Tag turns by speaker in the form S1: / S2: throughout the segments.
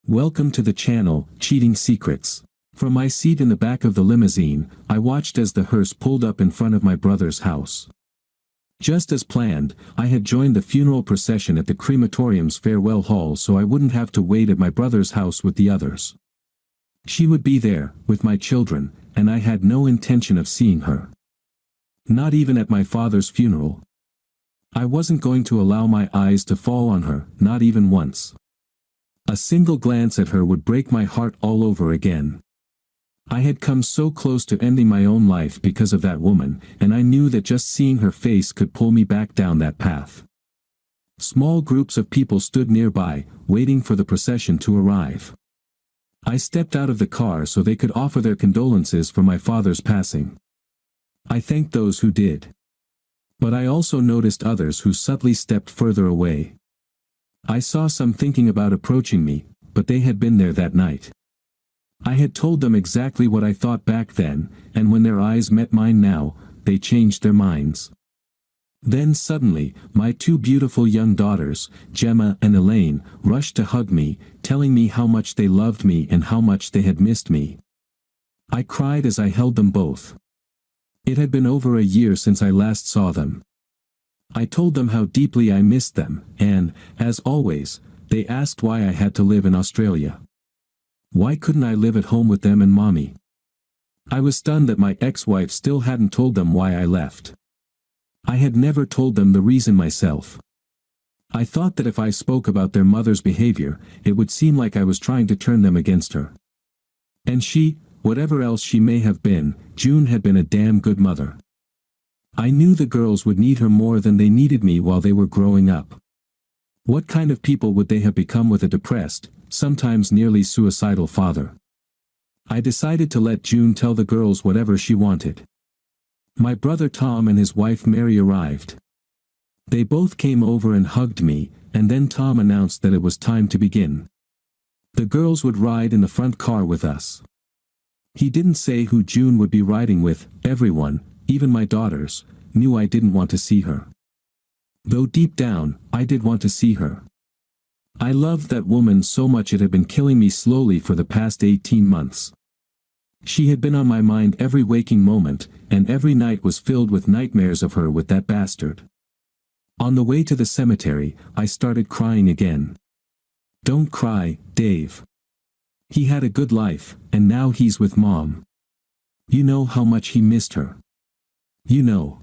S1: Welcome to the channel, Cheating Secrets. From my seat in the back of the limousine, I watched as the hearse pulled up in front of my brother's house. Just as planned, I had joined the funeral procession at the crematorium's farewell hall so I wouldn't have to wait at my brother's house with the others. She would be there, with my children, and I had no intention of seeing her. Not even at my father's funeral. I wasn't going to allow my eyes to fall on her, not even once. A single glance at her would break my heart all over again. I had come so close to ending my own life because of that woman, and I knew that just seeing her face could pull me back down that path. Small groups of people stood nearby, waiting for the procession to arrive. I stepped out of the car so they could offer their condolences for my father's passing. I thanked those who did. But I also noticed others who subtly stepped further away. I saw some thinking about approaching me, but they had been there that night. I had told them exactly what I thought back then, and when their eyes met mine now, they changed their minds. Then suddenly, my two beautiful young daughters, Gemma and Elaine, rushed to hug me, telling me how much they loved me and how much they had missed me. I cried as I held them both. It had been over a year since I last saw them. I told them how deeply I missed them, and, as always, they asked why I had to live in Australia. Why couldn't I live at home with them and Mommy? I was stunned that my ex-wife still hadn't told them why I left. I had never told them the reason myself. I thought that if I spoke about their mother's behavior, it would seem like I was trying to turn them against her. And she, whatever else she may have been, June had been a damn good mother. I knew the girls would need her more than they needed me while they were growing up. What kind of people would they have become with a depressed, sometimes nearly suicidal father? I decided to let June tell the girls whatever she wanted. My brother Tom and his wife Mary arrived. They both came over and hugged me, and then Tom announced that it was time to begin. The girls would ride in the front car with us. He didn't say who June would be riding with. Everyone, even my daughters, knew I didn't want to see her. Though deep down, I did want to see her. I loved that woman so much it had been killing me slowly for the past 18 months. She had been on my mind every waking moment, and every night was filled with nightmares of her with that bastard. On the way to the cemetery, I started crying again. Don't cry, Dave. He had a good life, and now he's with Mom. You know how much he missed her. You know.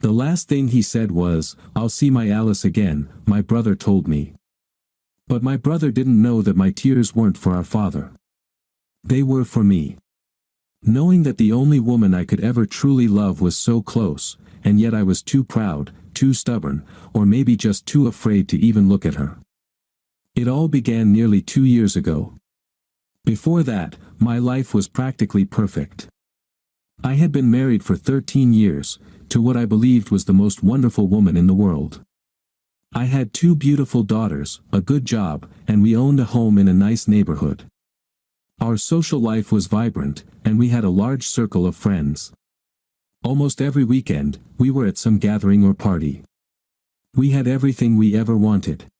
S1: The last thing he said was, "I'll see my Alice again," my brother told me. But my brother didn't know that my tears weren't for our father. They were for me. Knowing that the only woman I could ever truly love was so close, and yet I was too proud, too stubborn, or maybe just too afraid to even look at her. It all began nearly 2 years ago. Before that, my life was practically perfect. I had been married for 13 years, to what I believed was the most wonderful woman in the world. I had 2 beautiful daughters, a good job, and we owned a home in a nice neighborhood. Our social life was vibrant, and we had a large circle of friends. Almost every weekend, we were at some gathering or party. We had everything we ever wanted.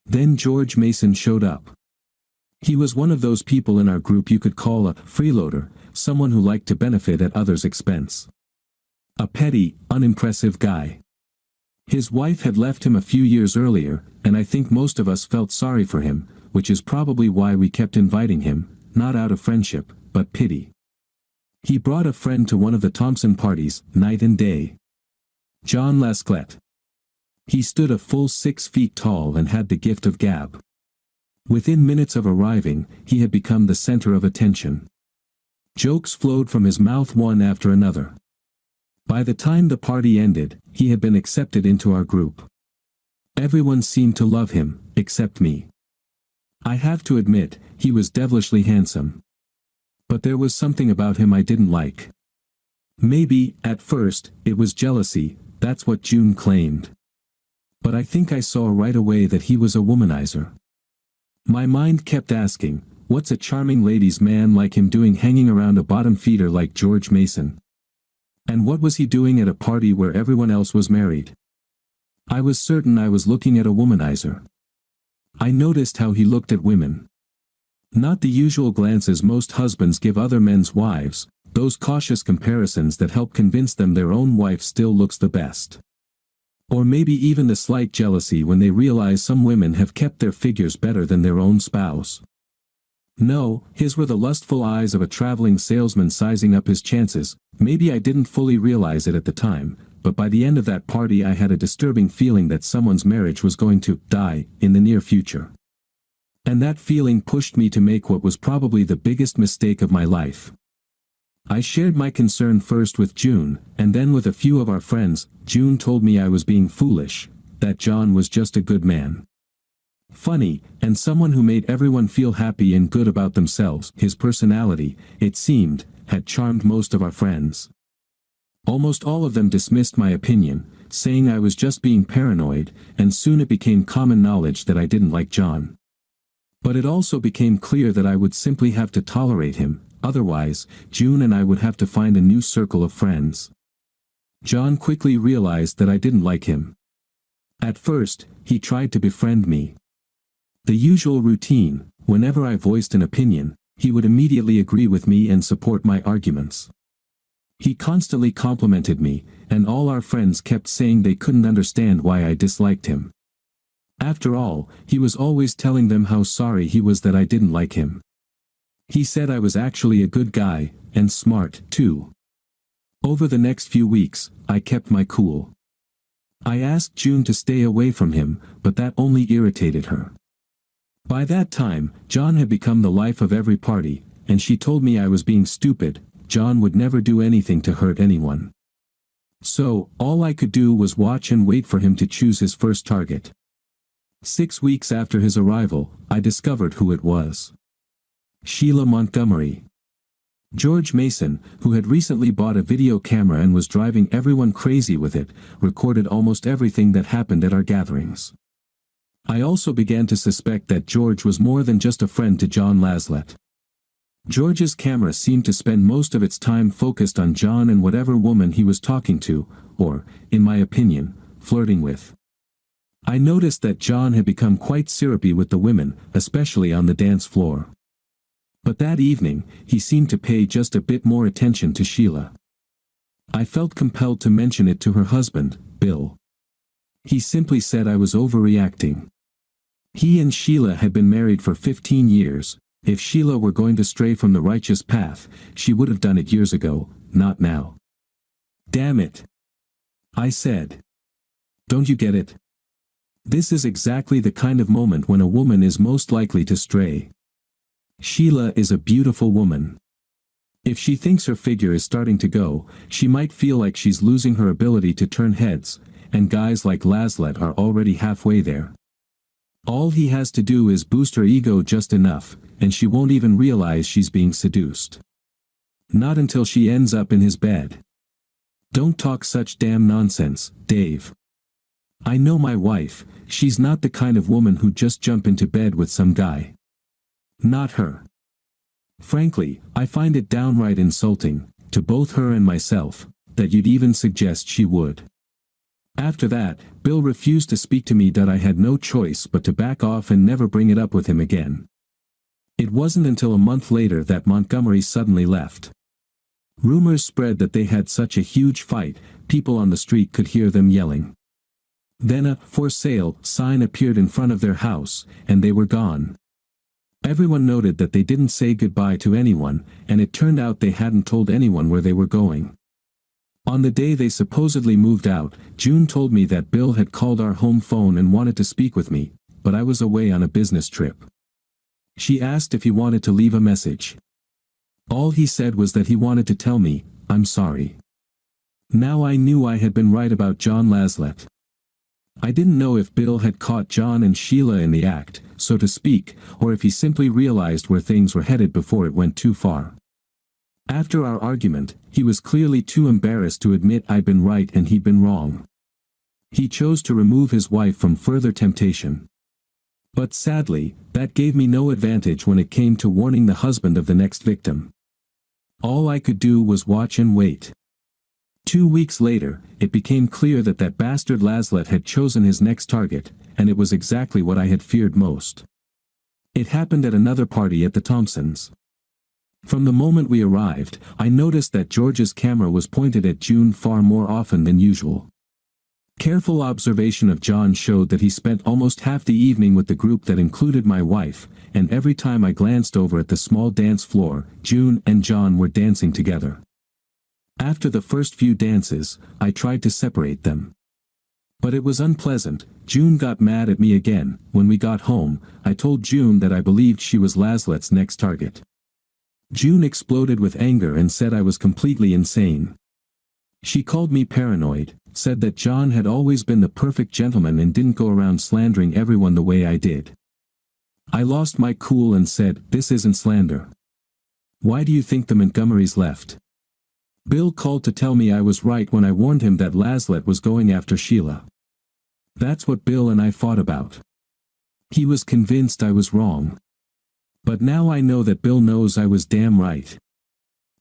S1: Then George Mason showed up. He was one of those people in our group you could call a freeloader, someone who liked to benefit at others' expense. A petty, unimpressive guy. His wife had left him a few years earlier, and I think most of us felt sorry for him, which is probably why we kept inviting him, not out of friendship, but pity. He brought a friend to one of the Thompson parties, night and day. John Lesclette. He stood a full 6 feet tall and had the gift of gab. Within minutes of arriving, he had become the center of attention. Jokes flowed from his mouth one after another. By the time the party ended, he had been accepted into our group. Everyone seemed to love him, except me. I have to admit, he was devilishly handsome. But there was something about him I didn't like. Maybe, at first, it was jealousy, that's what June claimed. But I think I saw right away that he was a womanizer. My mind kept asking, what's a charming ladies' man like him doing hanging around a bottom feeder like George Mason? And what was he doing at a party where everyone else was married? I was certain I was looking at a womanizer. I noticed how he looked at women. Not the usual glances most husbands give other men's wives, those cautious comparisons that help convince them their own wife still looks the best. Or maybe even the slight jealousy when they realize some women have kept their figures better than their own spouse. No, his were the lustful eyes of a traveling salesman sizing up his chances. Maybe I didn't fully realize it at the time, but by the end of that party I had a disturbing feeling that someone's marriage was going to die in the near future. And that feeling pushed me to make what was probably the biggest mistake of my life. I shared my concern first with June, and then with a few of our friends. June told me I was being foolish, that John was just a good man. Funny, and someone who made everyone feel happy and good about themselves. His personality, it seemed, had charmed most of our friends. Almost all of them dismissed my opinion, saying I was just being paranoid, and soon it became common knowledge that I didn't like John. But it also became clear that I would simply have to tolerate him. Otherwise, June and I would have to find a new circle of friends. John quickly realized that I didn't like him. At first, he tried to befriend me. The usual routine, whenever I voiced an opinion, he would immediately agree with me and support my arguments. He constantly complimented me, and all our friends kept saying they couldn't understand why I disliked him. After all, he was always telling them how sorry he was that I didn't like him. He said I was actually a good guy, and smart, too. Over the next few weeks, I kept my cool. I asked June to stay away from him, but that only irritated her. By that time, John had become the life of every party, and she told me I was being stupid. John would never do anything to hurt anyone. So, all I could do was watch and wait for him to choose his first target. 6 weeks after his arrival, I discovered who it was. Sheila Montgomery. George Mason, who had recently bought a video camera and was driving everyone crazy with it, recorded almost everything that happened at our gatherings. I also began to suspect that George was more than just a friend to John Laslett. George's camera seemed to spend most of its time focused on John and whatever woman he was talking to, or, in my opinion, flirting with. I noticed that John had become quite syrupy with the women, especially on the dance floor. But that evening, he seemed to pay just a bit more attention to Sheila. I felt compelled to mention it to her husband, Bill. He simply said I was overreacting. He and Sheila had been married for 15 years. If Sheila were going to stray from the righteous path, she would have done it years ago, not now. Damn it! I said. Don't you get it? This is exactly the kind of moment when a woman is most likely to stray. Sheila is a beautiful woman. If she thinks her figure is starting to go, she might feel like she's losing her ability to turn heads, and guys like Laslett are already halfway there. All he has to do is boost her ego just enough, and she won't even realize she's being seduced. Not until she ends up in his bed. Don't talk such damn nonsense, Dave. I know my wife. She's not the kind of woman who'd just jump into bed with some guy. Not her. Frankly, I find it downright insulting, to both her and myself, that you'd even suggest she would. After that, Bill refused to speak to me. I had no choice but to back off and never bring it up with him again. It wasn't until a month later that Montgomery suddenly left. Rumors spread that they had such a huge fight, people on the street could hear them yelling. Then a "for sale" sign appeared in front of their house, and they were gone. Everyone noted that they didn't say goodbye to anyone, and it turned out they hadn't told anyone where they were going. On the day they supposedly moved out, June told me that Bill had called our home phone and wanted to speak with me, but I was away on a business trip. She asked if he wanted to leave a message. All he said was that he wanted to tell me, "I'm sorry." Now I knew I had been right about John Laslett. I didn't know if Bill had caught John and Sheila in the act, so to speak, or if he simply realized where things were headed before it went too far. After our argument, he was clearly too embarrassed to admit I'd been right and he'd been wrong. He chose to remove his wife from further temptation. But sadly, that gave me no advantage when it came to warning the husband of the next victim. All I could do was watch and wait. 2 weeks later, it became clear that that bastard Laslett had chosen his next target, and it was exactly what I had feared most. It happened at another party at the Thompsons. From the moment we arrived, I noticed that George's camera was pointed at June far more often than usual. Careful observation of John showed that he spent almost half the evening with the group that included my wife, and every time I glanced over at the small dance floor, June and John were dancing together. After the first few dances, I tried to separate them. But it was unpleasant. June got mad at me again. When we got home, I told June that I believed she was Laslet's next target. June exploded with anger and said I was completely insane. She called me paranoid, said that John had always been the perfect gentleman and didn't go around slandering everyone the way I did. I lost my cool and said, "This isn't slander. Why do you think the Montgomerys left?" Bill called to tell me I was right when I warned him that Laslet was going after Sheila. That's what Bill and I fought about. He was convinced I was wrong. But now I know that Bill knows I was damn right.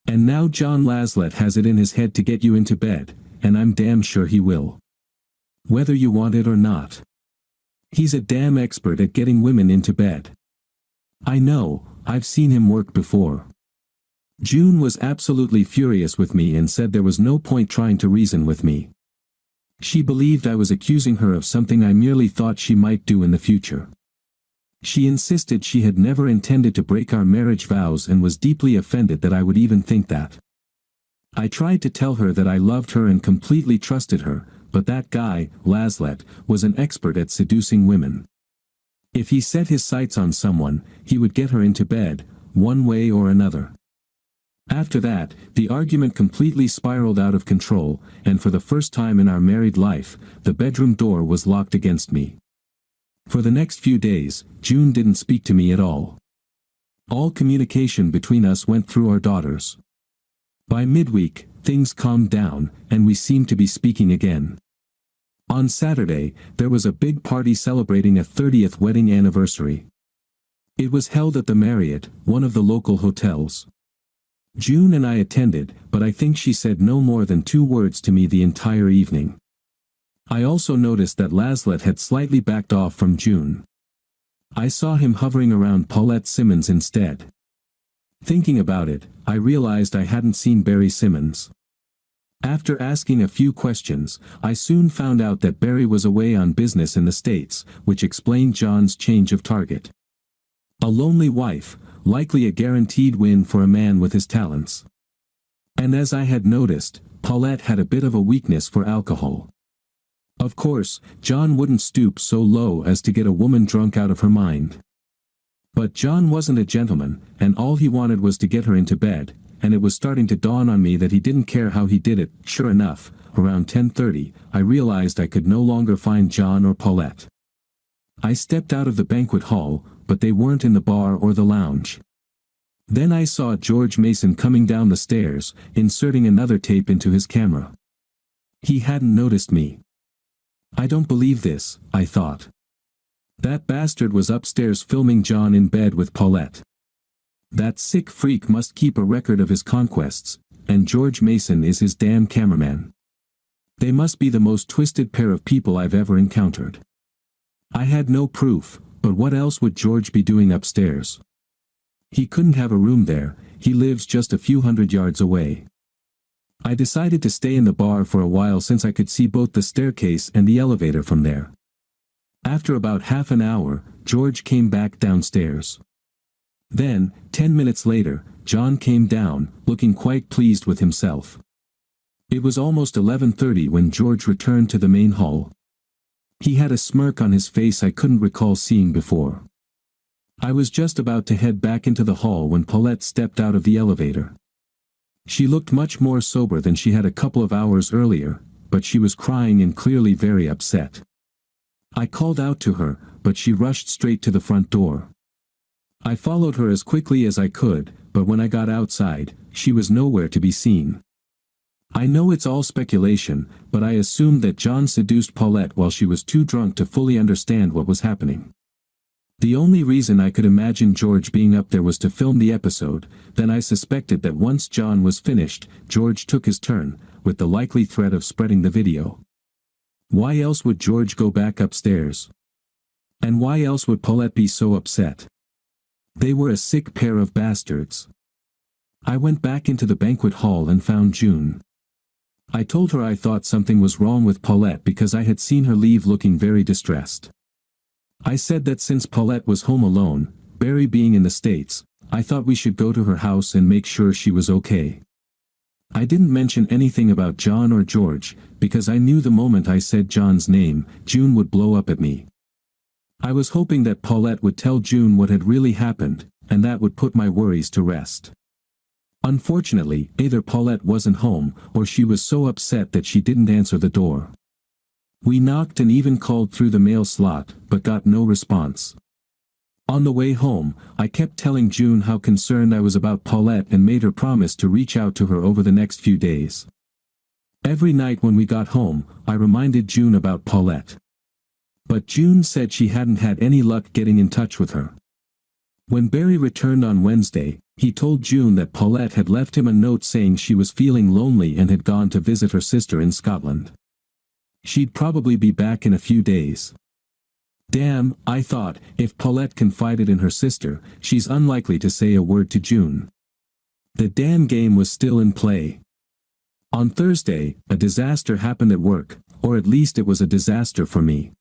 S1: And now John Laslet has it in his head to get you into bed, and I'm damn sure he will. Whether you want it or not. He's a damn expert at getting women into bed. I know, I've seen him work before. June was absolutely furious with me and said there was no point trying to reason with me. She believed I was accusing her of something I merely thought she might do in the future. She insisted she had never intended to break our marriage vows and was deeply offended that I would even think that. I tried to tell her that I loved her and completely trusted her, but that guy, Laslet, was an expert at seducing women. If he set his sights on someone, he would get her into bed, one way or another. After that, the argument completely spiraled out of control, and for the first time in our married life, the bedroom door was locked against me. For the next few days, June didn't speak to me at all. All communication between us went through our daughters. By midweek, things calmed down, and we seemed to be speaking again. On Saturday, there was a big party celebrating a 30th wedding anniversary. It was held at the Marriott, one of the local hotels. June and I attended, but I think she said no more than 2 words to me the entire evening. I also noticed that Laslet had slightly backed off from June. I saw him hovering around Paulette Simmons instead. Thinking about it, I realized I hadn't seen Barry Simmons. After asking a few questions, I soon found out that Barry was away on business in the States, which explained John's change of target. A lonely wife, likely a guaranteed win for a man with his talents. And as I had noticed, Paulette had a bit of a weakness for alcohol. Of course, John wouldn't stoop so low as to get a woman drunk out of her mind. But John wasn't a gentleman, and all he wanted was to get her into bed, and it was starting to dawn on me that he didn't care how he did it. Sure enough, around 10:30, I realized I could no longer find John or Paulette. I stepped out of the banquet hall, but they weren't in the bar or the lounge. Then I saw George Mason coming down the stairs, inserting another tape into his camera. He hadn't noticed me. I don't believe this, I thought. That bastard was upstairs filming John in bed with Paulette. That sick freak must keep a record of his conquests, and George Mason is his damn cameraman. They must be the most twisted pair of people I've ever encountered. I had no proof, but what else would George be doing upstairs? He couldn't have a room there, he lives just a few hundred yards away. I decided to stay in the bar for a while since I could see both the staircase and the elevator from there. After about half an hour, George came back downstairs. Then, 10 minutes later, John came down, looking quite pleased with himself. It was almost 11:30 when George returned to the main hall. He had a smirk on his face I couldn't recall seeing before. I was just about to head back into the hall when Paulette stepped out of the elevator. She looked much more sober than she had a couple of hours earlier, but she was crying and clearly very upset. I called out to her, but she rushed straight to the front door. I followed her as quickly as I could, but when I got outside, she was nowhere to be seen. I know it's all speculation, but I assumed that John seduced Paulette while she was too drunk to fully understand what was happening. The only reason I could imagine George being up there was to film the episode. Then I suspected that once John was finished, George took his turn, with the likely threat of spreading the video. Why else would George go back upstairs? And why else would Paulette be so upset? They were a sick pair of bastards. I went back into the banquet hall and found June. I told her I thought something was wrong with Paulette because I had seen her leave looking very distressed. I said that since Paulette was home alone, Barry being in the States, I thought we should go to her house and make sure she was okay. I didn't mention anything about John or George, because I knew the moment I said John's name, June would blow up at me. I was hoping that Paulette would tell June what had really happened, and that would put my worries to rest. Unfortunately, either Paulette wasn't home, or she was so upset that she didn't answer the door. We knocked and even called through the mail slot, but got no response. On the way home, I kept telling June how concerned I was about Paulette and made her promise to reach out to her over the next few days. Every night when we got home, I reminded June about Paulette. But June said she hadn't had any luck getting in touch with her. When Barry returned on Wednesday, he told June that Paulette had left him a note saying she was feeling lonely and had gone to visit her sister in Scotland. She'd probably be back in a few days. Damn, I thought, if Paulette confided in her sister, she's unlikely to say a word to June. The damn game was still in play. On Thursday, a disaster happened at work, or at least it was a disaster for me.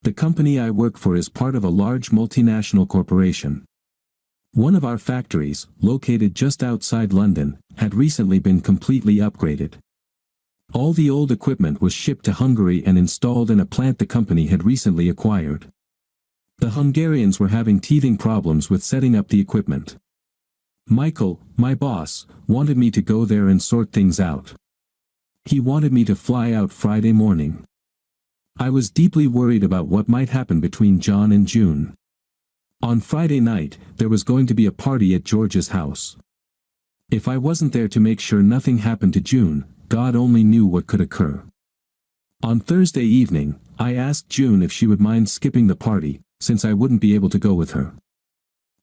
S1: The company I work for is part of a large multinational corporation. One of our factories, located just outside London, had recently been completely upgraded. All the old equipment was shipped to Hungary and installed in a plant the company had recently acquired. The Hungarians were having teething problems with setting up the equipment. Michael, my boss, wanted me to go there and sort things out. He wanted me to fly out Friday morning. I was deeply worried about what might happen between John and June. On Friday night, there was going to be a party at George's house. If I wasn't there to make sure nothing happened to June, God only knew what could occur. On Thursday evening, I asked June if she would mind skipping the party, since I wouldn't be able to go with her.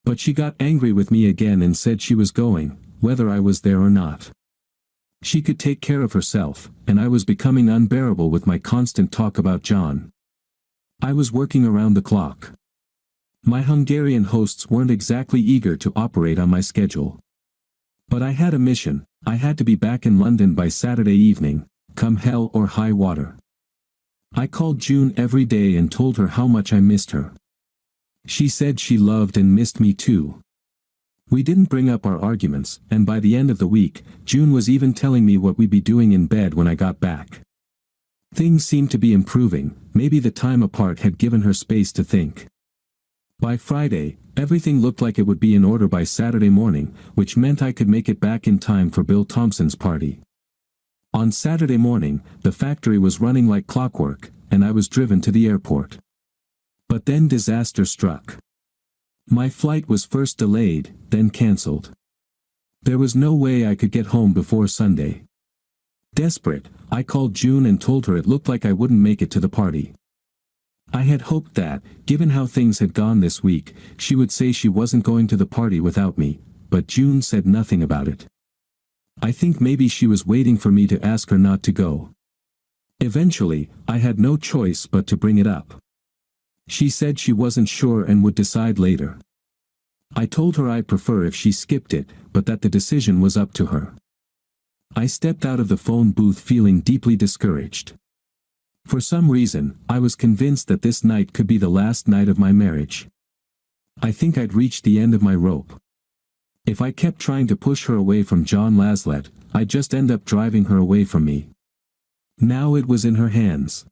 S1: But she got angry with me again and said she was going, whether I was there or not. She could take care of herself, and I was becoming unbearable with my constant talk about John. I was working around the clock. My Hungarian hosts weren't exactly eager to operate on my schedule. But I had a mission. I had to be back in London by Saturday evening, come hell or high water. I called June every day and told her how much I missed her. She said she loved and missed me too. We didn't bring up our arguments, and by the end of the week, June was even telling me what we'd be doing in bed when I got back. Things seemed to be improving, maybe the time apart had given her space to think. By Friday, everything looked like it would be in order by Saturday morning, which meant I could make it back in time for Bill Thompson's party. On Saturday morning, the factory was running like clockwork, and I was driven to the airport. But then disaster struck. My flight was first delayed, then cancelled. There was no way I could get home before Sunday. Desperate, I called June and told her it looked like I wouldn't make it to the party. I had hoped that, given how things had gone this week, she would say she wasn't going to the party without me, but June said nothing about it. I think maybe she was waiting for me to ask her not to go. Eventually, I had no choice but to bring it up. She said she wasn't sure and would decide later. I told her I'd prefer if she skipped it, but that the decision was up to her. I stepped out of the phone booth feeling deeply discouraged. For some reason, I was convinced that this night could be the last night of my marriage. I think I'd reached the end of my rope. If I kept trying to push her away from John Laslett, I'd just end up driving her away from me. Now it was in her hands.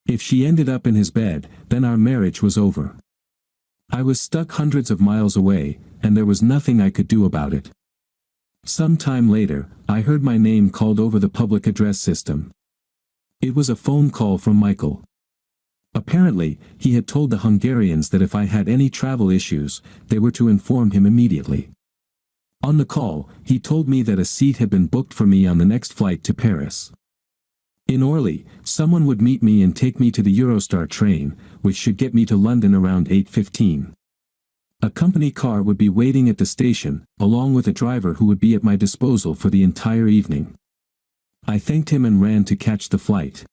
S1: If she ended up in his bed, then our marriage was over. I was stuck hundreds of miles away, and there was nothing I could do about it. Some time later, I heard my name called over the public address system. It was a phone call from Michael. Apparently, he had told the Hungarians that if I had any travel issues, they were to inform him immediately. On the call, he told me that a seat had been booked for me on the next flight to Paris. In Orly, someone would meet me and take me to the Eurostar train, which should get me to London around 8:15. A company car would be waiting at the station, along with a driver who would be at my disposal for the entire evening. I thanked him and ran to catch the flight.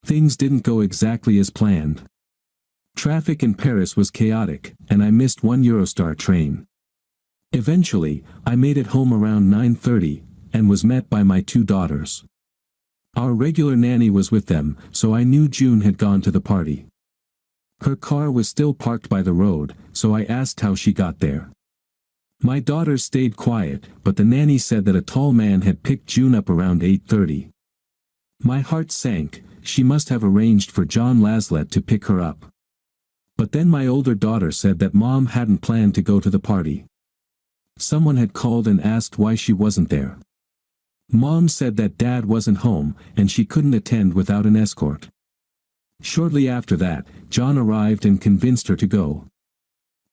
S1: Things didn't go exactly as planned. Traffic in Paris was chaotic, and I missed one Eurostar train. Eventually, I made it home around 9:30, and was met by my two daughters. Our regular nanny was with them, so I knew June had gone to the party. Her car was still parked by the road, so I asked how she got there. My daughters stayed quiet, but the nanny said that a tall man had picked June up around 8:30. My heart sank. She must have arranged for John Laslett to pick her up. But then my older daughter said that Mom hadn't planned to go to the party. Someone had called and asked why she wasn't there. Mom said that Dad wasn't home, and she couldn't attend without an escort. Shortly after that, John arrived and convinced her to go.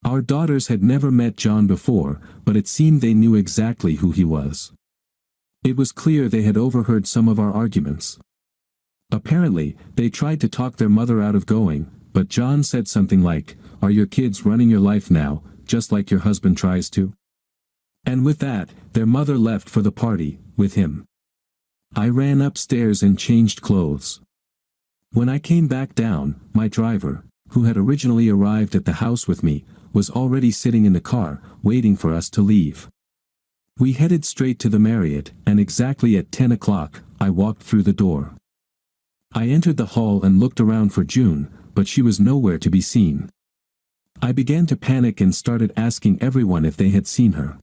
S1: Our daughters had never met John before, but it seemed they knew exactly who he was. It was clear they had overheard some of our arguments. Apparently, they tried to talk their mother out of going, but John said something like, "Are your kids running your life now, just like your husband tries to?" And with that, their mother left for the party, with him. I ran upstairs and changed clothes. When I came back down, my driver, who had originally arrived at the house with me, was already sitting in the car, waiting for us to leave. We headed straight to the Marriott, and exactly at 10 o'clock, I walked through the door. I entered the hall and looked around for June, but she was nowhere to be seen. I began to panic and started asking everyone if they had seen her.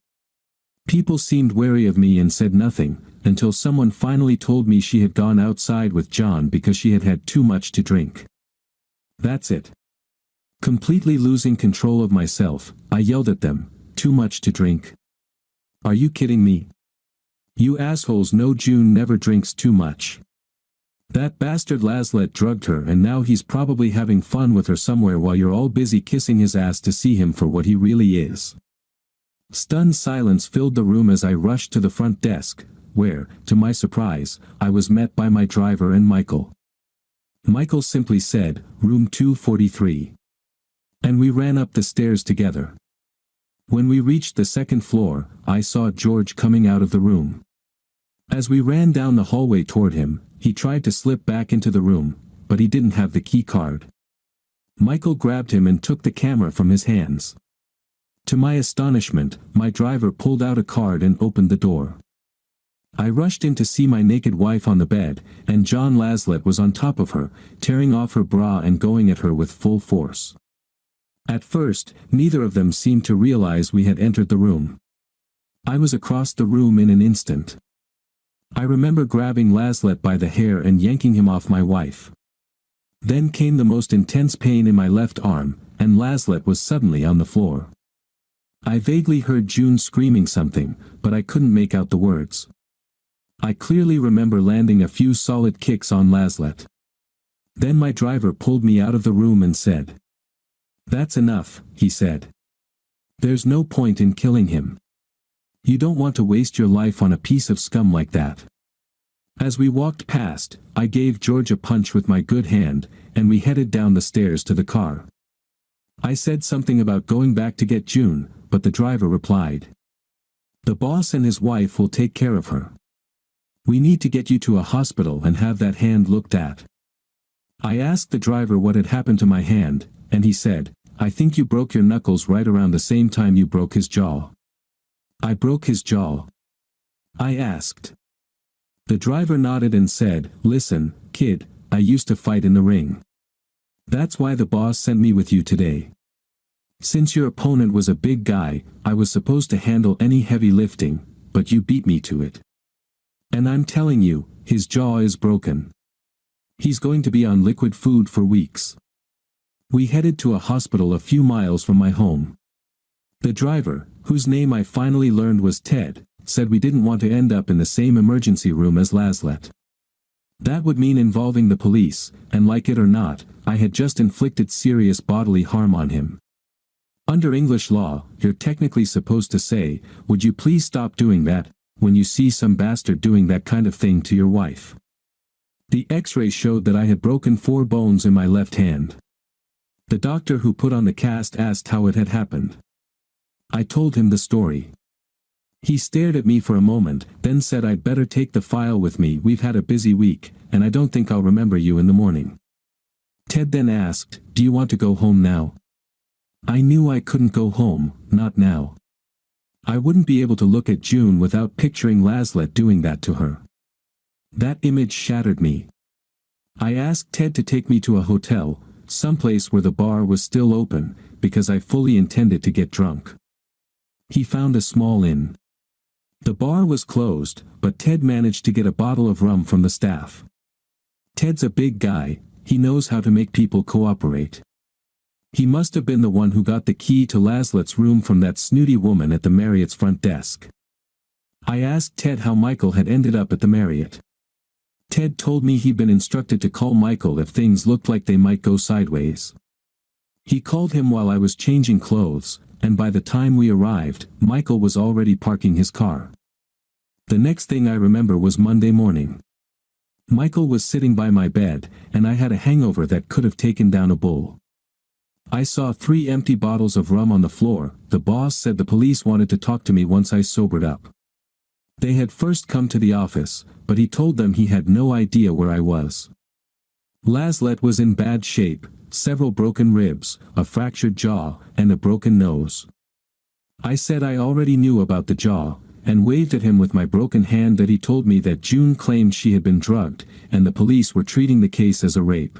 S1: People seemed wary of me and said nothing, until someone finally told me she had gone outside with John because she had had too much to drink. That's it. Completely losing control of myself, I yelled at them, "Too much to drink? Are you kidding me? You assholes know June never drinks too much. That bastard Laslett drugged her and now he's probably having fun with her somewhere while you're all busy kissing his ass to see him for what he really is." Stunned silence filled the room as I rushed to the front desk, where, to my surprise, I was met by my driver and Michael. Michael simply said, "Room 243. And we ran up the stairs together. When we reached the second floor, I saw George coming out of the room. As we ran down the hallway toward him, he tried to slip back into the room, but he didn't have the key card. Michael grabbed him and took the camera from his hands. To my astonishment, my driver pulled out a card and opened the door. I rushed in to see my naked wife on the bed, and John Laslett was on top of her, tearing off her bra and going at her with full force. At first, neither of them seemed to realize we had entered the room. I was across the room in an instant. I remember grabbing Laslett by the hair and yanking him off my wife. Then came the most intense pain in my left arm, and Laslett was suddenly on the floor. I vaguely heard June screaming something, but I couldn't make out the words. I clearly remember landing a few solid kicks on Laslett. Then my driver pulled me out of the room and said, "That's enough," he said. "There's no point in killing him. You don't want to waste your life on a piece of scum like that." As we walked past, I gave George a punch with my good hand, and we headed down the stairs to the car. I said something about going back to get June, but the driver replied, "The boss and his wife will take care of her. We need to get you to a hospital and have that hand looked at." I asked the driver what had happened to my hand, and he said, "I think you broke your knuckles right around the same time you broke his jaw." "I broke his jaw?" I asked. The driver nodded and said, "Listen, kid, I used to fight in the ring. That's why the boss sent me with you today. Since your opponent was a big guy, I was supposed to handle any heavy lifting, but you beat me to it. And I'm telling you, his jaw is broken. He's going to be on liquid food for weeks." We headed to a hospital a few miles from my home. The driver, whose name I finally learned was Ted, said we didn't want to end up in the same emergency room as Laslett. That would mean involving the police, and like it or not, I had just inflicted serious bodily harm on him. Under English law, you're technically supposed to say, "Would you please stop doing that," when you see some bastard doing that kind of thing to your wife. The X-ray showed that I had broken 4 bones in my left hand. The doctor who put on the cast asked how it had happened. I told him the story. He stared at me for a moment, then said I'd better take the file with me. "We've had a busy week, and I don't think I'll remember you in the morning." Ted then asked, "Do you want to go home now?" I knew I couldn't go home, not now. I wouldn't be able to look at June without picturing Laszlo doing that to her. That image shattered me. I asked Ted to take me to a hotel, someplace where the bar was still open, because I fully intended to get drunk. He found a small inn. The bar was closed, but Ted managed to get a bottle of rum from the staff. Ted's a big guy, he knows how to make people cooperate. He must have been the one who got the key to Laszlo's room from that snooty woman at the Marriott's front desk. I asked Ted how Michael had ended up at the Marriott. Ted told me he'd been instructed to call Michael if things looked like they might go sideways. He called him while I was changing clothes, and by the time we arrived, Michael was already parking his car. The next thing I remember was Monday morning. Michael was sitting by my bed, and I had a hangover that could have taken down a bull. I saw 3 empty bottles of rum on the floor. The boss said the police wanted to talk to me once I sobered up. They had first come to the office, but he told them he had no idea where I was. Laszlo was in bad shape, several broken ribs, a fractured jaw, and a broken nose. I said I already knew about the jaw, and waved at him with my broken hand that he told me that June claimed she had been drugged, and the police were treating the case as a rape.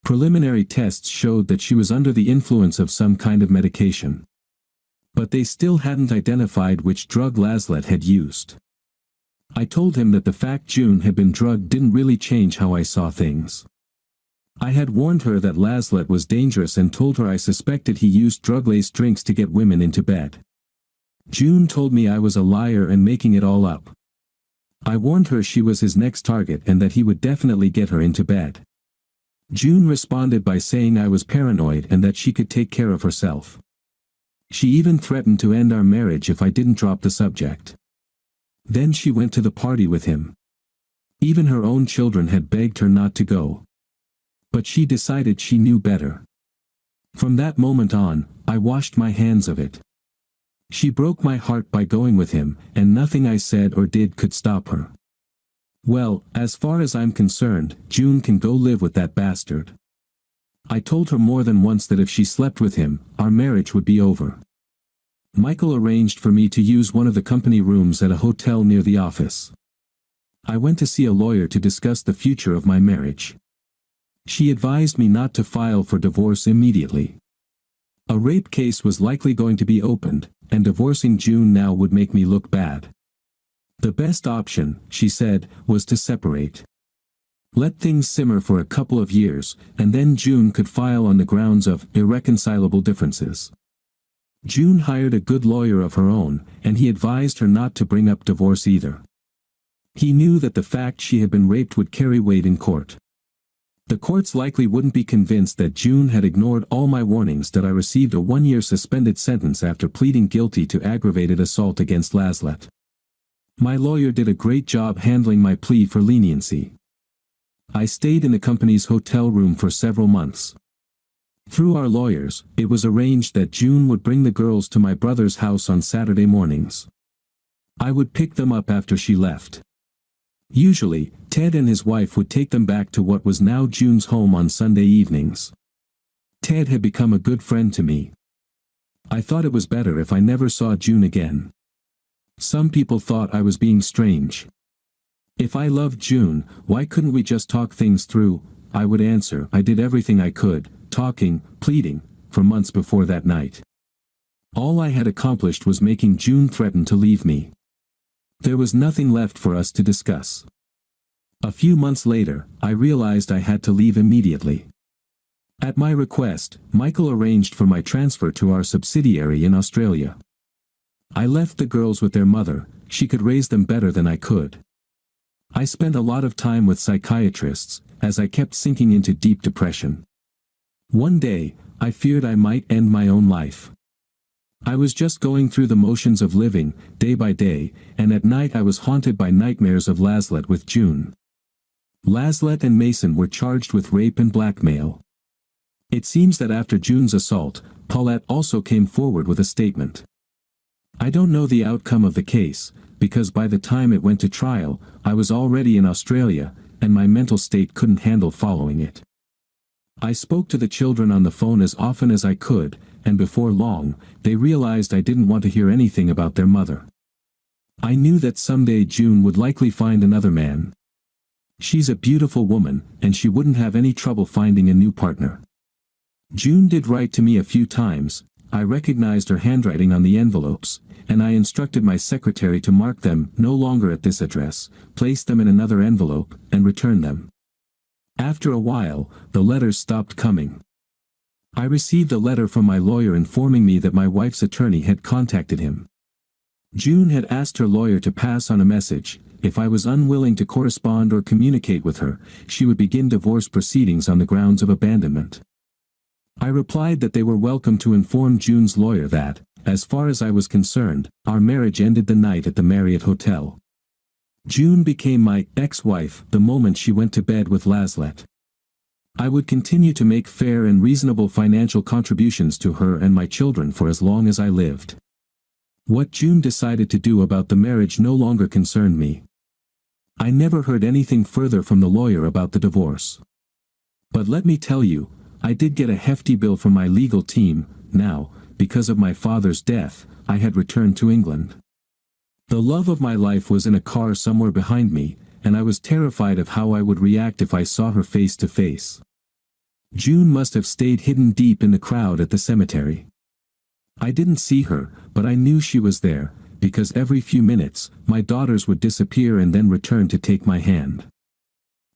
S1: Preliminary tests showed that she was under the influence of some kind of medication. But they still hadn't identified which drug Laszlo had used. I told him that the fact June had been drugged didn't really change how I saw things. I had warned her that Laszlo was dangerous and told her I suspected he used drug-laced drinks to get women into bed. June told me I was a liar and making it all up. I warned her she was his next target and that he would definitely get her into bed. June responded by saying I was paranoid and that she could take care of herself. She even threatened to end our marriage if I didn't drop the subject. Then she went to the party with him. Even her own children had begged her not to go. But she decided she knew better. From that moment on, I washed my hands of it. She broke my heart by going with him, and nothing I said or did could stop her. Well, as far as I'm concerned, June can go live with that bastard. I told her more than once that if she slept with him, our marriage would be over. Michael arranged for me to use one of the company rooms at a hotel near the office. I went to see a lawyer to discuss the future of my marriage. She advised me not to file for divorce immediately. A rape case was likely going to be opened, and divorcing June now would make me look bad. The best option, she said, was to separate. Let things simmer for a couple of years, and then June could file on the grounds of irreconcilable differences. June hired a good lawyer of her own, and he advised her not to bring up divorce either. He knew that the fact she had been raped would carry weight in court. The courts likely wouldn't be convinced that June had ignored all my warnings that I received a 1-year suspended sentence after pleading guilty to aggravated assault against Laszlo. My lawyer did a great job handling my plea for leniency. I stayed in the company's hotel room for several months. Through our lawyers, it was arranged that June would bring the girls to my brother's house on Saturday mornings. I would pick them up after she left. Usually, Ted and his wife would take them back to what was now June's home on Sunday evenings. Ted had become a good friend to me. I thought it was better if I never saw June again. Some people thought I was being strange. If I loved June, why couldn't we just talk things through? I would answer, I did everything I could, talking, pleading, for months before that night. All I had accomplished was making June threaten to leave me. There was nothing left for us to discuss. A few months later, I realized I had to leave immediately. At my request, Michael arranged for my transfer to our subsidiary in Australia. I left the girls with their mother. She could raise them better than I could. I spent a lot of time with psychiatrists, as I kept sinking into deep depression. One day, I feared I might end my own life. I was just going through the motions of living, day by day, and at night I was haunted by nightmares of Laszlo with June. Laszlo and Mason were charged with rape and blackmail. It seems that after June's assault, Paulette also came forward with a statement. I don't know the outcome of the case, because by the time it went to trial, I was already in Australia, and my mental state couldn't handle following it. I spoke to the children on the phone as often as I could, and before long, they realized I didn't want to hear anything about their mother. I knew that someday June would likely find another man. She's a beautiful woman, and she wouldn't have any trouble finding a new partner. June did write to me a few times. I recognized her handwriting on the envelopes, and I instructed my secretary to mark them no longer at this address, place them in another envelope, and return them. After a while, the letters stopped coming. I received a letter from my lawyer informing me that my wife's attorney had contacted him. June had asked her lawyer to pass on a message. If I was unwilling to correspond or communicate with her, she would begin divorce proceedings on the grounds of abandonment. I replied that they were welcome to inform June's lawyer that, as far as I was concerned, our marriage ended the night at the Marriott Hotel. June became my ex-wife the moment she went to bed with Laszlo. I would continue to make fair and reasonable financial contributions to her and my children for as long as I lived. What June decided to do about the marriage no longer concerned me. I never heard anything further from the lawyer about the divorce. But let me tell you, I did get a hefty bill from my legal team. Now, because of my father's death, I had returned to England. The love of my life was in a car somewhere behind me, and I was terrified of how I would react if I saw her face to face. June must have stayed hidden deep in the crowd at the cemetery. I didn't see her, but I knew she was there, because every few minutes, my daughters would disappear and then return to take my hand.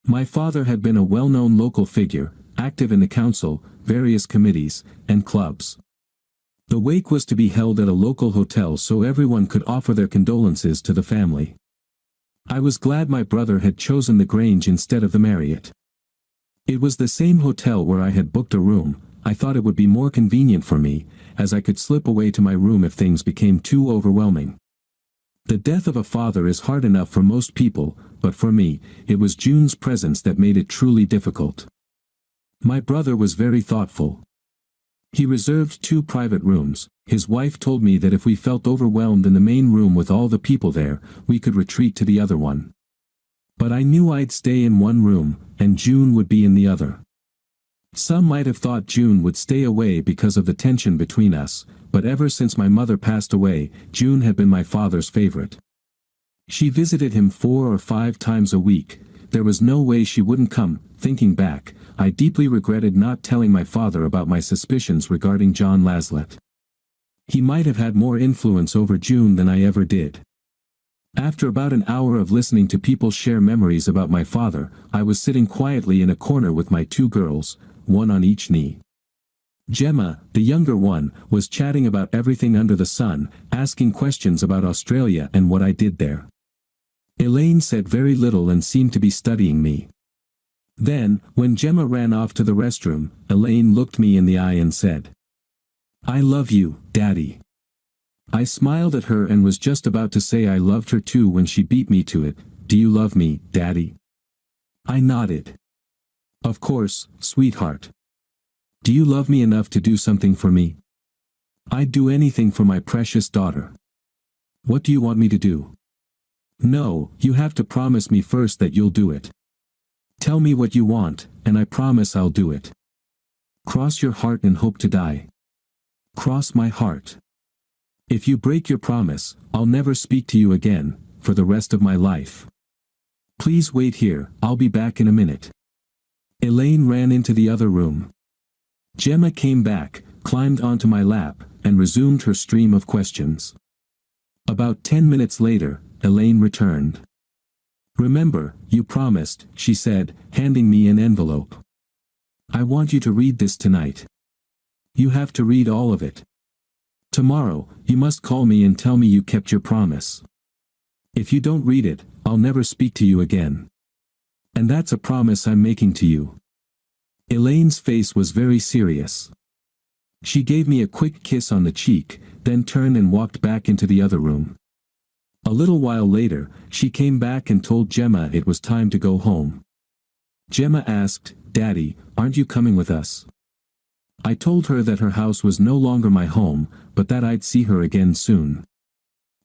S1: My father had been a well-known local figure, active in the council, various committees, and clubs. The wake was to be held at a local hotel so everyone could offer their condolences to the family. I was glad my brother had chosen the Grange instead of the Marriott. It was the same hotel where I had booked a room. I thought it would be more convenient for me, as I could slip away to my room if things became too overwhelming. The death of a father is hard enough for most people, but for me, it was June's presence that made it truly difficult. My brother was very thoughtful. He reserved 2 private rooms. His wife told me that if we felt overwhelmed in the main room with all the people there, we could retreat to the other one. But I knew I'd stay in one room, and June would be in the other. Some might have thought June would stay away because of the tension between us, but ever since my mother passed away, June had been my father's favorite. She visited him 4 or 5 times a week. There was no way she wouldn't come. Thinking back, I deeply regretted not telling my father about my suspicions regarding John Laszlo. He might have had more influence over June than I ever did. After about an hour of listening to people share memories about my father, I was sitting quietly in a corner with my 2 girls, one on each knee. Gemma, the younger one, was chatting about everything under the sun, asking questions about Australia and what I did there. Elaine said very little and seemed to be studying me. Then, when Gemma ran off to the restroom, Elaine looked me in the eye and said, "I love you, Daddy." I smiled at her and was just about to say I loved her too when she beat me to it. "Do you love me, Daddy?" I nodded. "Of course, sweetheart. Do you love me enough to do something for me?" "I'd do anything for my precious daughter." "What do you want me to do?" "No, you have to promise me first that you'll do it. Tell me what you want, and I promise I'll do it. Cross your heart and hope to die." "Cross my heart. If you break your promise, I'll never speak to you again, for the rest of my life. Please wait here, I'll be back in a minute." Elaine ran into the other room. Gemma came back, climbed onto my lap, and resumed her stream of questions. About 10 minutes later, Elaine returned. "Remember, you promised," she said, handing me an envelope. "I want you to read this tonight. You have to read all of it. Tomorrow, you must call me and tell me you kept your promise. If you don't read it, I'll never speak to you again. And that's a promise I'm making to you." Elaine's face was very serious. She gave me a quick kiss on the cheek, then turned and walked back into the other room. A little while later, she came back and told Gemma it was time to go home. Gemma asked, "Daddy, aren't you coming with us?" I told her that her house was no longer my home, but that I'd see her again soon.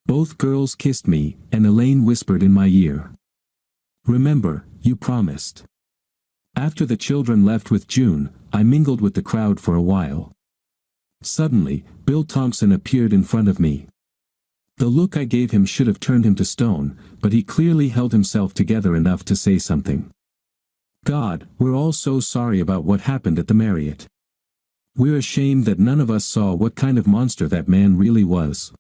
S1: Both girls kissed me, and Elaine whispered in my ear, "Remember, you promised." After the children left with June, I mingled with the crowd for a while. Suddenly, Bill Thompson appeared in front of me. The look I gave him should have turned him to stone, but he clearly held himself together enough to say something. "God, we're all so sorry about what happened at the Marriott. We're ashamed that none of us saw what kind of monster that man really was.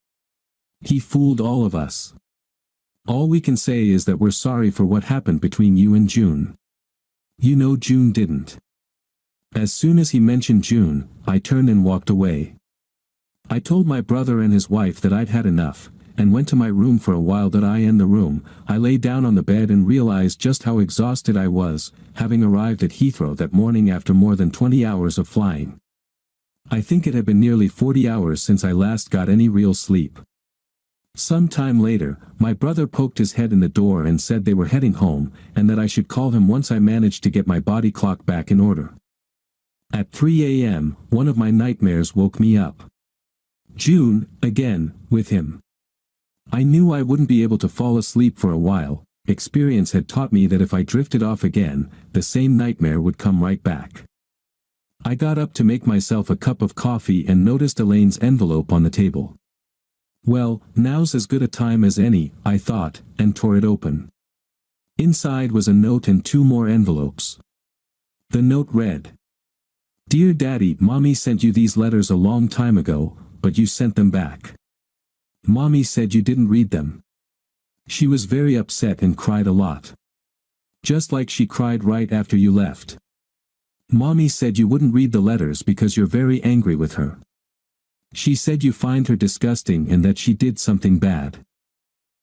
S1: He fooled all of us. All we can say is that we're sorry for what happened between you and June. You know June didn't." As soon as he mentioned June, I turned and walked away. I told my brother and his wife that I'd had enough, and went to my room for a while. In the room, I lay down on the bed and realized just how exhausted I was, having arrived at Heathrow that morning after more than 20 hours of flying. I think it had been nearly 40 hours since I last got any real sleep. Some time later, my brother poked his head in the door and said they were heading home, and that I should call him once I managed to get my body clock back in order. At 3 a.m., one of my nightmares woke me up. June, again, with him. I knew I wouldn't be able to fall asleep for a while. Experience had taught me that if I drifted off again, the same nightmare would come right back. I got up to make myself a cup of coffee and noticed Elaine's envelope on the table. Well, now's as good a time as any, I thought, and tore it open. Inside was a note and 2 more envelopes. The note read, "Dear Daddy, Mommy sent you these letters a long time ago, but you sent them back. Mommy said you didn't read them. She was very upset and cried a lot. Just like she cried right after you left. Mommy said you wouldn't read the letters because you're very angry with her. She said you find her disgusting and that she did something bad.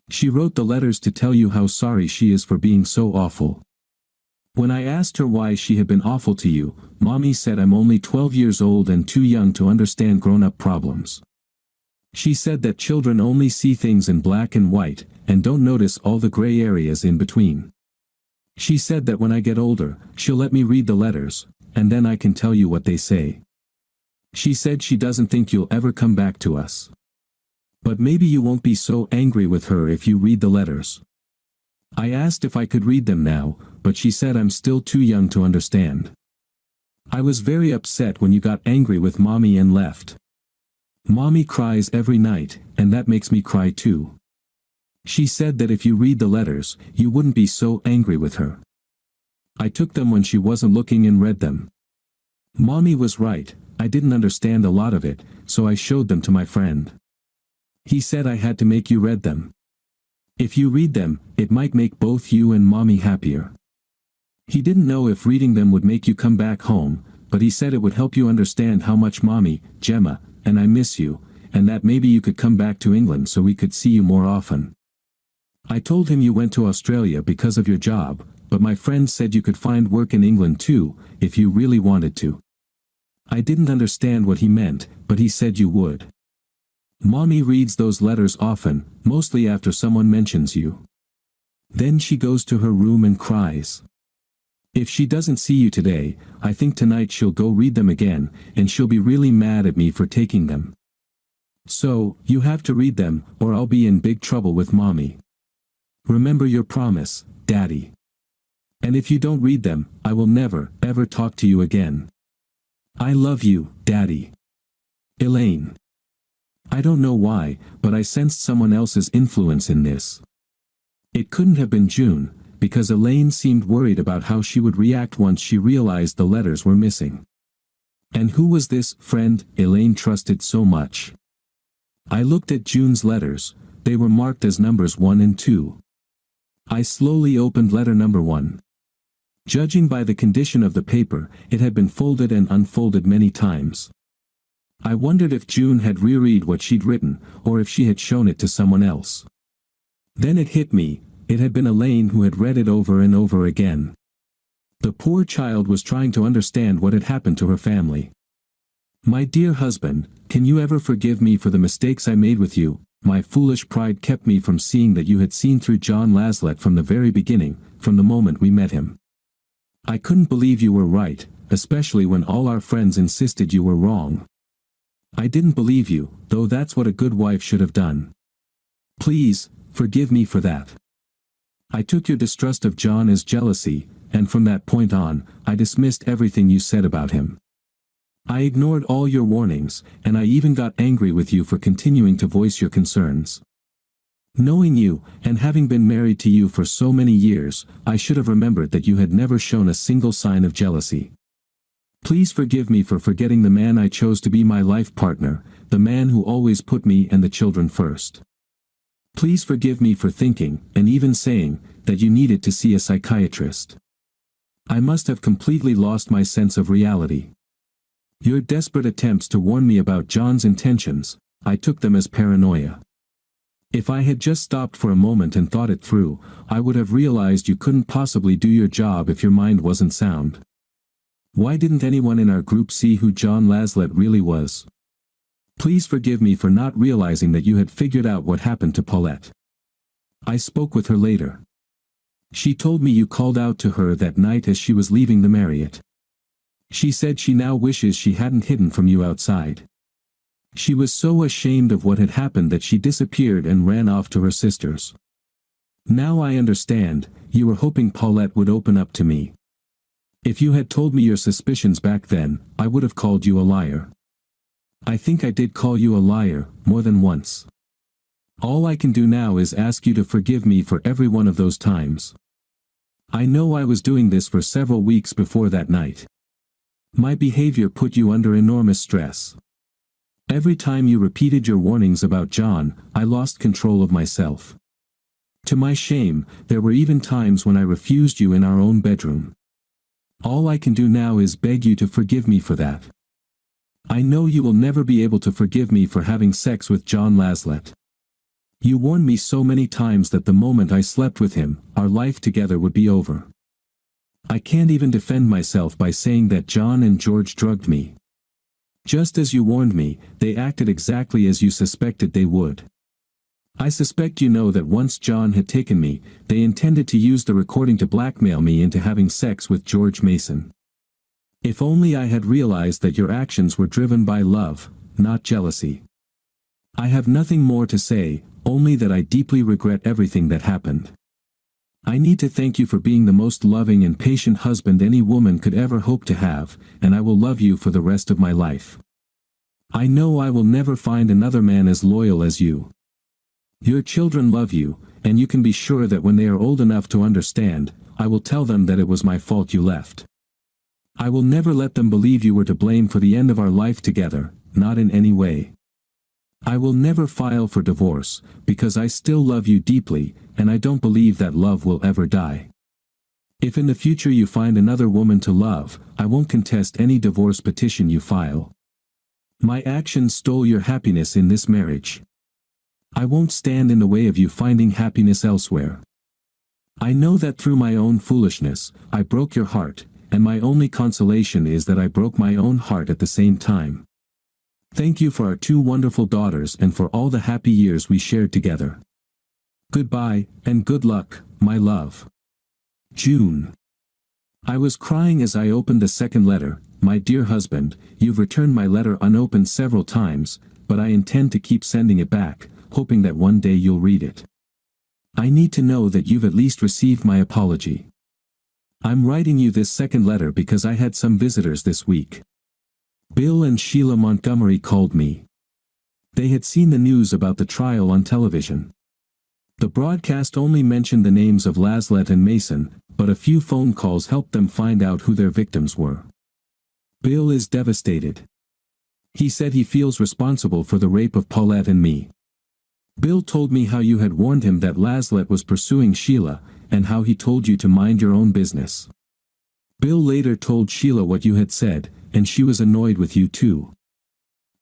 S1: She wrote the letters to tell you how sorry she is for being so awful. When I asked her why she had been awful to you, Mommy said I'm only 12 years old and too young to understand grown-up problems. She said that children only see things in black and white, and don't notice all the gray areas in between. She said that when I get older, she'll let me read the letters, and then I can tell you what they say. She said she doesn't think you'll ever come back to us. But maybe you won't be so angry with her if you read the letters." I asked if I could read them now, but she said I'm still too young to understand. I was very upset when you got angry with Mommy and left. Mommy cries every night, and that makes me cry too. She said that if you read the letters, you wouldn't be so angry with her. I took them when she wasn't looking and read them. Mommy was right, I didn't understand a lot of it, so I showed them to my friend. He said I had to make you read them. If you read them, it might make both you and Mommy happier. He didn't know if reading them would make you come back home, but he said it would help you understand how much Mommy, Gemma, and I miss you, and that maybe you could come back to England so we could see you more often. I told him you went to Australia because of your job, but my friend said you could find work in England too, if you really wanted to. I didn't understand what he meant, but he said you would. Mommy reads those letters often, mostly after someone mentions you. Then she goes to her room and cries. If she doesn't see you today, I think tonight she'll go read them again, and she'll be really mad at me for taking them. So, you have to read them, or I'll be in big trouble with Mommy. Remember your promise, Daddy. And if you don't read them, I will never, ever talk to you again. I love you, Daddy. Elaine. I don't know why, but I sensed someone else's influence in this. It couldn't have been June, because Elaine seemed worried about how she would react once she realized the letters were missing. And who was this friend Elaine trusted so much? I looked at June's letters. They were marked as numbers 1 and 2. I slowly opened letter number 1. Judging by the condition of the paper, it had been folded and unfolded many times. I wondered if June had reread what she'd written, or if she had shown it to someone else. Then it hit me, it had been Elaine who had read it over and over again. The poor child was trying to understand what had happened to her family. My dear husband, can you ever forgive me for the mistakes I made with you? My foolish pride kept me from seeing that you had seen through John Laslett from the very beginning, from the moment we met him. I couldn't believe you were right, especially when all our friends insisted you were wrong. I didn't believe you, though that's what a good wife should have done. Please, forgive me for that. I took your distrust of John as jealousy, and from that point on, I dismissed everything you said about him. I ignored all your warnings, and I even got angry with you for continuing to voice your concerns. Knowing you, and having been married to you for so many years, I should have remembered that you had never shown a single sign of jealousy. Please forgive me for forgetting the man I chose to be my life partner, the man who always put me and the children first. Please forgive me for thinking, and even saying, that you needed to see a psychiatrist. I must have completely lost my sense of reality. Your desperate attempts to warn me about John's intentions, I took them as paranoia. If I had just stopped for a moment and thought it through, I would have realized you couldn't possibly do your job if your mind wasn't sound. Why didn't anyone in our group see who John Laslett really was? Please forgive me for not realizing that you had figured out what happened to Paulette. I spoke with her later. She told me you called out to her that night as she was leaving the Marriott. She said she now wishes she hadn't hidden from you outside. She was so ashamed of what had happened that she disappeared and ran off to her sisters. Now I understand, you were hoping Paulette would open up to me. If you had told me your suspicions back then, I would have called you a liar. I think I did call you a liar, more than once. All I can do now is ask you to forgive me for every one of those times. I know I was doing this for several weeks before that night. My behavior put you under enormous stress. Every time you repeated your warnings about John, I lost control of myself. To my shame, there were even times when I refused you in our own bedroom. All I can do now is beg you to forgive me for that. I know you will never be able to forgive me for having sex with John Laslett. You warned me so many times that the moment I slept with him, our life together would be over. I can't even defend myself by saying that John and George drugged me. Just as you warned me, they acted exactly as you suspected they would. I suspect you know that once John had taken me, they intended to use the recording to blackmail me into having sex with George Mason. If only I had realized that your actions were driven by love, not jealousy. I have nothing more to say, only that I deeply regret everything that happened. I need to thank you for being the most loving and patient husband any woman could ever hope to have, and I will love you for the rest of my life. I know I will never find another man as loyal as you. Your children love you, and you can be sure that when they are old enough to understand, I will tell them that it was my fault you left. I will never let them believe you were to blame for the end of our life together, not in any way. I will never file for divorce, because I still love you deeply, and I don't believe that love will ever die. If in the future you find another woman to love, I won't contest any divorce petition you file. My actions stole your happiness in this marriage. I won't stand in the way of you finding happiness elsewhere. I know that through my own foolishness, I broke your heart, and my only consolation is that I broke my own heart at the same time. Thank you for our 2 wonderful daughters and for all the happy years we shared together. Goodbye, and good luck, my love. June. I was crying as I opened the second letter. My dear husband, you've returned my letter unopened several times, but I intend to keep sending it back, hoping that one day you'll read it. I need to know that you've at least received my apology. I'm writing you this second letter because I had some visitors this week. Bill and Sheila Montgomery called me. They had seen the news about the trial on television. The broadcast only mentioned the names of Laslett and Mason, but a few phone calls helped them find out who their victims were. Bill is devastated. He said he feels responsible for the rape of Paulette and me. Bill told me how you had warned him that Laslett was pursuing Sheila, and how he told you to mind your own business. Bill later told Sheila what you had said, and she was annoyed with you too.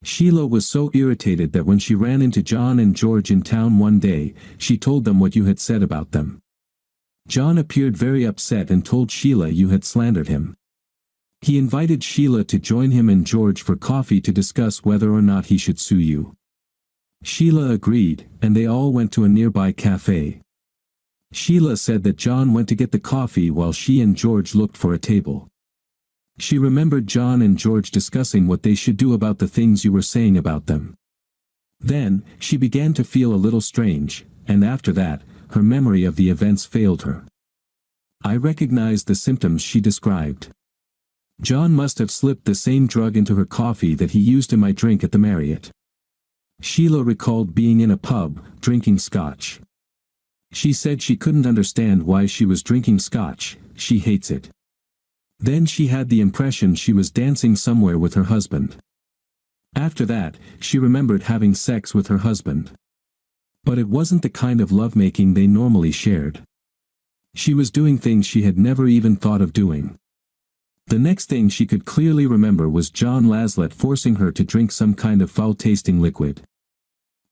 S1: Sheila was so irritated that when she ran into John and George in town one day, she told them what you had said about them. John appeared very upset and told Sheila you had slandered him. He invited Sheila to join him and George for coffee to discuss whether or not he should sue you. Sheila agreed, and they all went to a nearby cafe. Sheila said that John went to get the coffee while she and George looked for a table. She remembered John and George discussing what they should do about the things you were saying about them. Then, she began to feel a little strange, and after that, her memory of the events failed her. I recognized the symptoms she described. John must have slipped the same drug into her coffee that he used in my drink at the Marriott. Sheila recalled being in a pub, drinking scotch. She said she couldn't understand why she was drinking scotch, she hates it. Then she had the impression she was dancing somewhere with her husband. After that, she remembered having sex with her husband. But it wasn't the kind of lovemaking they normally shared. She was doing things she had never even thought of doing. The next thing she could clearly remember was John Laslett forcing her to drink some kind of foul-tasting liquid.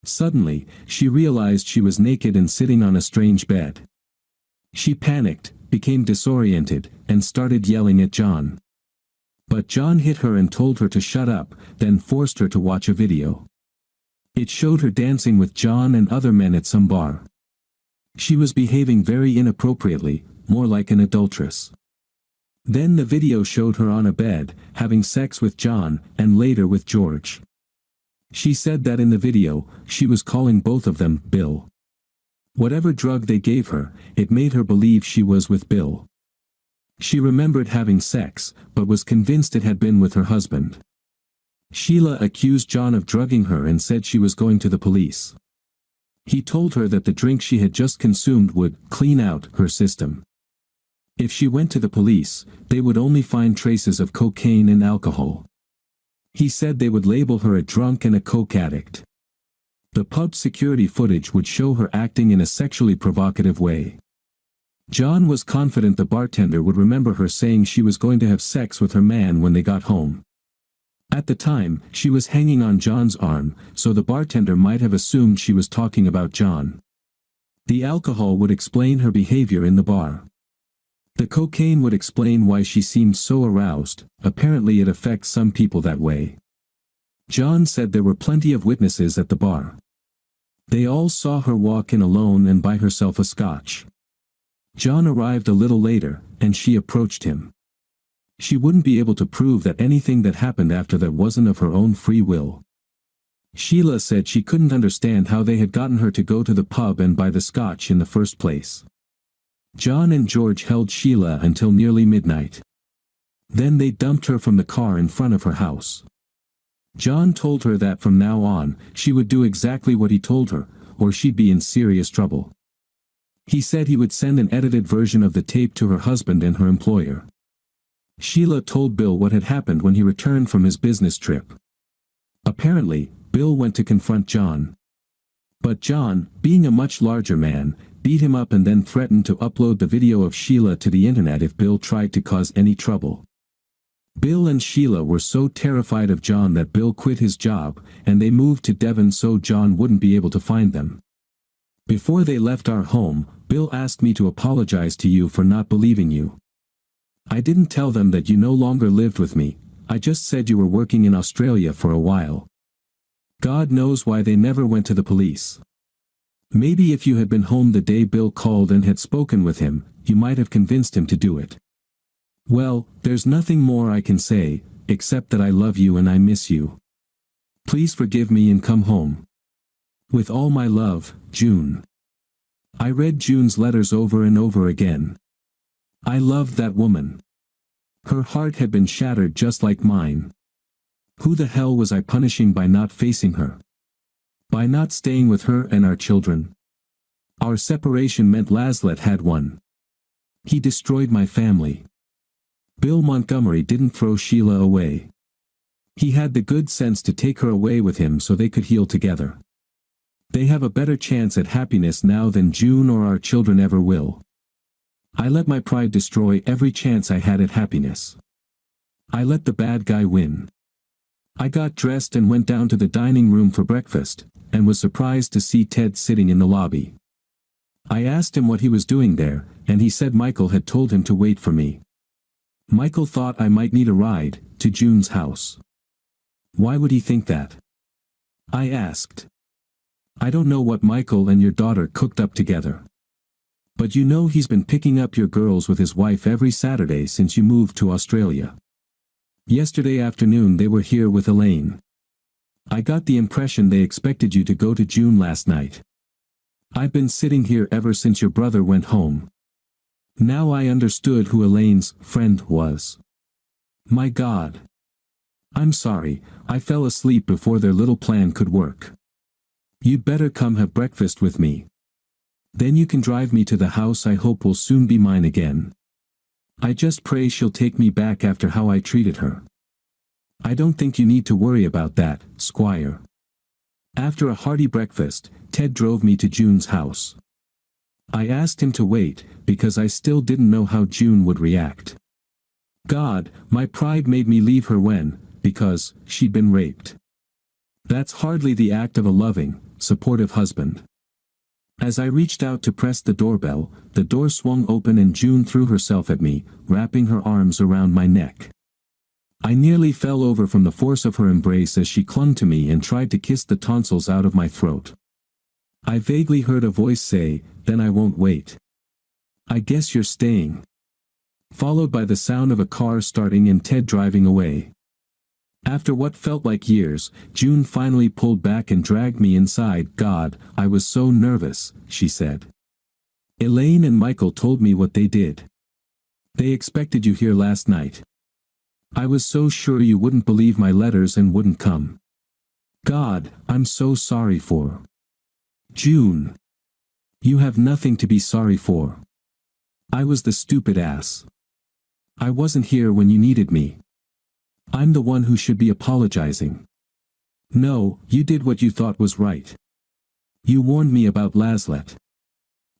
S1: Suddenly, she realized she was naked and sitting on a strange bed. She panicked, became disoriented, and started yelling at John. But John hit her and told her to shut up, then forced her to watch a video. It showed her dancing with John and other men at some bar. She was behaving very inappropriately, more like an adulteress. Then the video showed her on a bed, having sex with John, and later with George. She said that in the video, she was calling both of them Bill. Whatever drug they gave her, it made her believe she was with Bill. She remembered having sex, but was convinced it had been with her husband. Sheila accused John of drugging her and said she was going to the police. He told her that the drink she had just consumed would clean out her system. If she went to the police, they would only find traces of cocaine and alcohol. He said they would label her a drunk and a coke addict. The pub security footage would show her acting in a sexually provocative way. John was confident the bartender would remember her saying she was going to have sex with her man when they got home. At the time, she was hanging on John's arm, so the bartender might have assumed she was talking about John. The alcohol would explain her behavior in the bar. The cocaine would explain why she seemed so aroused. Apparently it affects some people that way. John said there were plenty of witnesses at the bar. They all saw her walk in alone and buy herself a scotch. John arrived a little later, and she approached him. She wouldn't be able to prove that anything that happened after that wasn't of her own free will. Sheila said she couldn't understand how they had gotten her to go to the pub and buy the scotch in the first place. John and George held Sheila until nearly midnight. Then they dumped her from the car in front of her house. John told her that from now on, she would do exactly what he told her, or she'd be in serious trouble. He said he would send an edited version of the tape to her husband and her employer. Sheila told Bill what had happened when he returned from his business trip. Apparently, Bill went to confront John. But John, being a much larger man, beat him up and then threatened to upload the video of Sheila to the internet if Bill tried to cause any trouble. Bill and Sheila were so terrified of John that Bill quit his job, and they moved to Devon so John wouldn't be able to find them. Before they left our home, Bill asked me to apologize to you for not believing you. I didn't tell them that you no longer lived with me, I just said you were working in Australia for a while. God knows why they never went to the police. Maybe if you had been home the day Bill called and had spoken with him, you might have convinced him to do it. Well, there's nothing more I can say, except that I love you and I miss you. Please forgive me and come home. With all my love, June. I read June's letters over and over again. I loved that woman. Her heart had been shattered just like mine. Who the hell was I punishing by not facing her? By not staying with her and our children? Our separation meant Laslett had won. He destroyed my family. Bill Montgomery didn't throw Sheila away. He had the good sense to take her away with him so they could heal together. They have a better chance at happiness now than June or our children ever will. I let my pride destroy every chance I had at happiness. I let the bad guy win. I got dressed and went down to the dining room for breakfast, and was surprised to see Ted sitting in the lobby. I asked him what he was doing there, and he said Michael had told him to wait for me. Michael thought I might need a ride to June's house. Why would he think that? I asked. I don't know what Michael and your daughter cooked up together. But you know he's been picking up your girls with his wife every Saturday since you moved to Australia. Yesterday afternoon they were here with Elaine. I got the impression they expected you to go to June last night. I've been sitting here ever since your brother went home. Now I understood who Elaine's friend was. My God. I'm sorry, I fell asleep before their little plan could work. You'd better come have breakfast with me. Then you can drive me to the house I hope will soon be mine again. I just pray she'll take me back after how I treated her. I don't think you need to worry about that, Squire. After a hearty breakfast, Ted drove me to June's house. I asked him to wait, because I still didn't know how June would react. God, my pride made me leave her because she'd been raped. That's hardly the act of a loving, supportive husband. As I reached out to press the doorbell, the door swung open and June threw herself at me, wrapping her arms around my neck. I nearly fell over from the force of her embrace as she clung to me and tried to kiss the tonsils out of my throat. I vaguely heard a voice say, "Then I won't wait. I guess you're staying." Followed by the sound of a car starting and Ted driving away. After what felt like years, June finally pulled back and dragged me inside. God, I was so nervous, she said. Elaine and Michael told me what they did. They expected you here last night. I was so sure you wouldn't believe my letters and wouldn't come. God, I'm so sorry for. June. You have nothing to be sorry for. I was the stupid ass. I wasn't here when you needed me. I'm the one who should be apologizing. No, you did what you thought was right. You warned me about Laslet.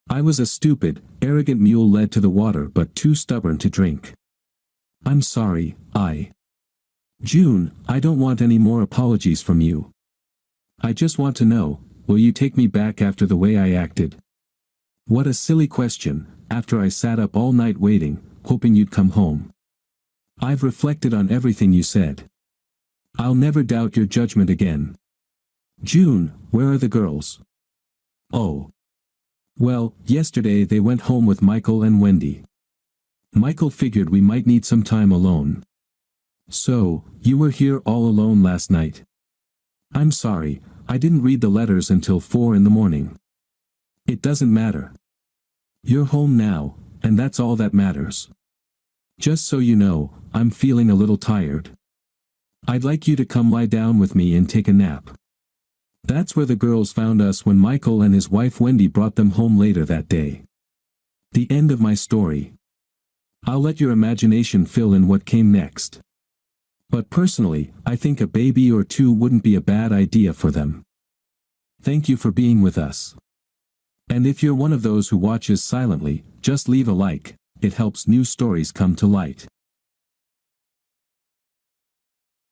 S1: I was a stupid, arrogant mule led to the water but too stubborn to drink. I'm sorry, June, I don't want any more apologies from you. I just want to know, will you take me back after the way I acted? What a silly question, after I sat up all night waiting, hoping you'd come home. I've reflected on everything you said. I'll never doubt your judgment again. June, where are the girls? Oh. Well, yesterday they went home with Michael and Wendy. Michael figured we might need some time alone. So, you were here all alone last night? I'm sorry, I didn't read the letters until 4 in the morning. It doesn't matter. You're home now, and that's all that matters. Just so you know, I'm feeling a little tired. I'd like you to come lie down with me and take a nap. That's where the girls found us when Michael and his wife Wendy brought them home later that day. The end of my story. I'll let your imagination fill in what came next. But personally, I think a baby or two wouldn't be a bad idea for them. Thank you for being with us. And if you're one of those who watches silently, just leave a like, it helps new stories come to light.